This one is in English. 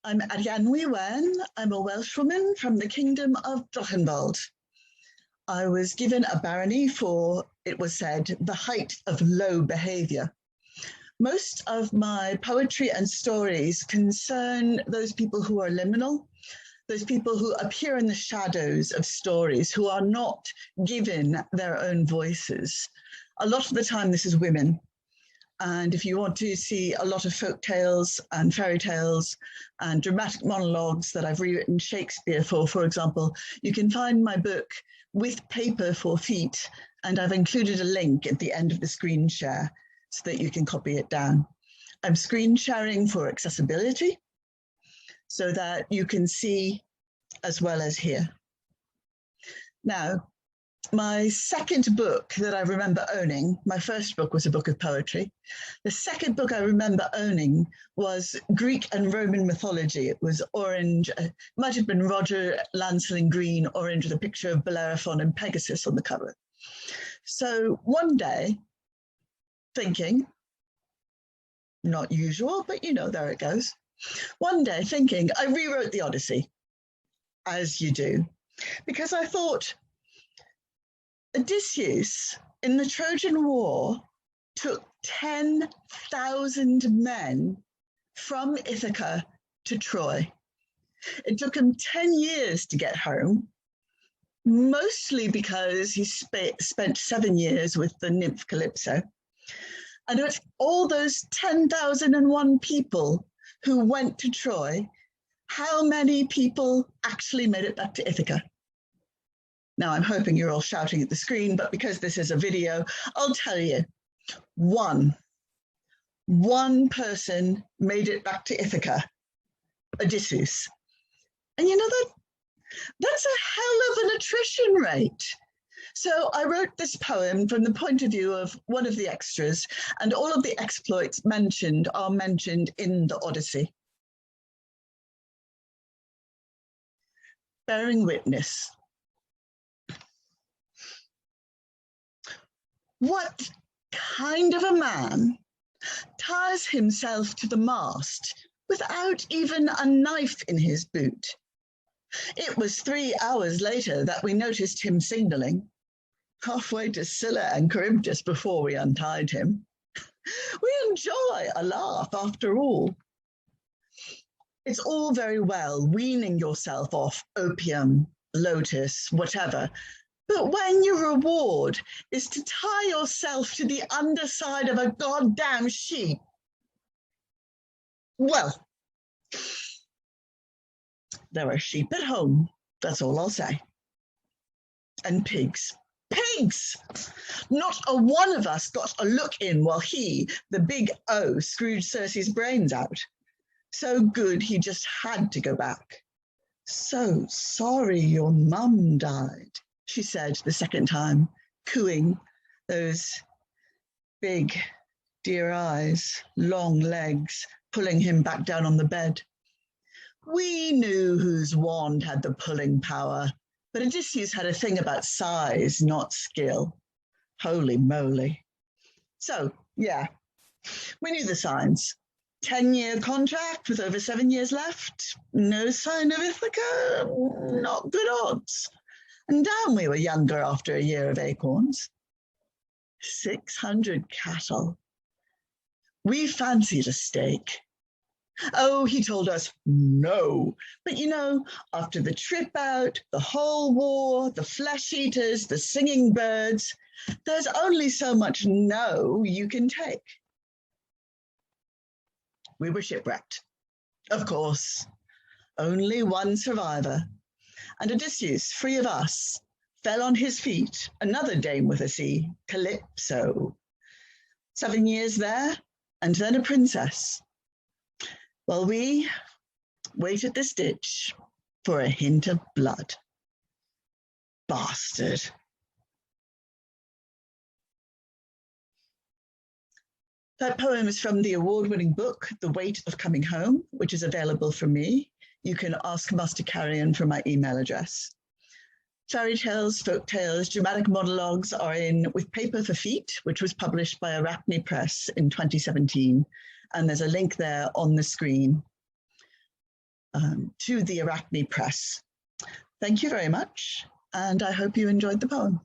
I'm Arianhwy Wen. I'm a Welshwoman from the Kingdom of Drachenwald. I was given a barony for, it was said, the height of low behaviour. Most of my poetry and stories concern those people who are liminal, those people who appear in the shadows of stories, who are not given their own voices. A lot of the time, this is women. And if you want to see a lot of folk tales and fairy tales and dramatic monologues that I've rewritten Shakespeare for example, you can find my book with paper for feet, and I've included a link at the end of the screen share so that you can copy it down. I'm screen sharing for accessibility so that you can see as well as hear. Now, my second book that I remember owning, my first book was a book of poetry. The second book I remember owning was Greek and Roman mythology. It was orange, it might have been Roger Lancel in green, orange with a picture of Bellerophon and Pegasus on the cover. So one day, thinking, not usual, but you know, there it goes. One day thinking, I rewrote the Odyssey, as you do, because I thought, Odysseus in the Trojan War took 10,000 men from Ithaca to Troy. It took him 10 years to get home, mostly because he spent 7 years with the nymph Calypso. And it's all those 10,001 people who went to Troy. How many people actually made it back to Ithaca? Now, I'm hoping you're all shouting at the screen, but because this is a video, I'll tell you, one person made it back to Ithaca, Odysseus. And you know, that's a hell of an attrition rate. So I wrote this poem from the point of view of one of the extras, and all of the exploits mentioned are mentioned in the Odyssey. Bearing witness. What kind of a man ties himself to the mast without even a knife in his boot? It was 3 hours later that we noticed him signaling, halfway to Scylla and Charybdis before we untied him. We enjoy a laugh after all. It's all very well weaning yourself off opium, lotus, whatever, but when your reward is to tie yourself to the underside of a goddamn sheep, well, there are sheep at home, that's all I'll say. And pigs. Pigs! Not a one of us got a look in while he, the big O, screwed Circe's brains out. So good he just had to go back. So sorry your mum died, she said the second time, cooing, those big, dear eyes, long legs, pulling him back down on the bed. We knew whose wand had the pulling power, but Odysseus had a thing about size, not skill. Holy moly. So, yeah, we knew the signs. 10-year contract with over 7 years left, no sign of Ithaca, not good odds. And down we were younger after a year of acorns. 600 cattle. We fancied a steak. Oh, he told us no. But you know, after the trip out, the whole war, the flesh eaters, the singing birds, there's only so much no you can take. We were shipwrecked. Of course, only one survivor. And Odysseus, free of us, fell on his feet, another dame with a C, Calypso. 7 years there, and then a princess. Well, we wait at this ditch for a hint of blood. Bastard. That poem is from the award-winning book, The Weight of Coming Home, which is available from me. You can ask Master Carrion for my email address. Fairy tales, folk tales, dramatic monologues are in With Paper for Feet, which was published by Arianhwy Press in 2017. And there's a link there on the screen. to the Arianhwy Press. Thank you very much, and I hope you enjoyed the poem.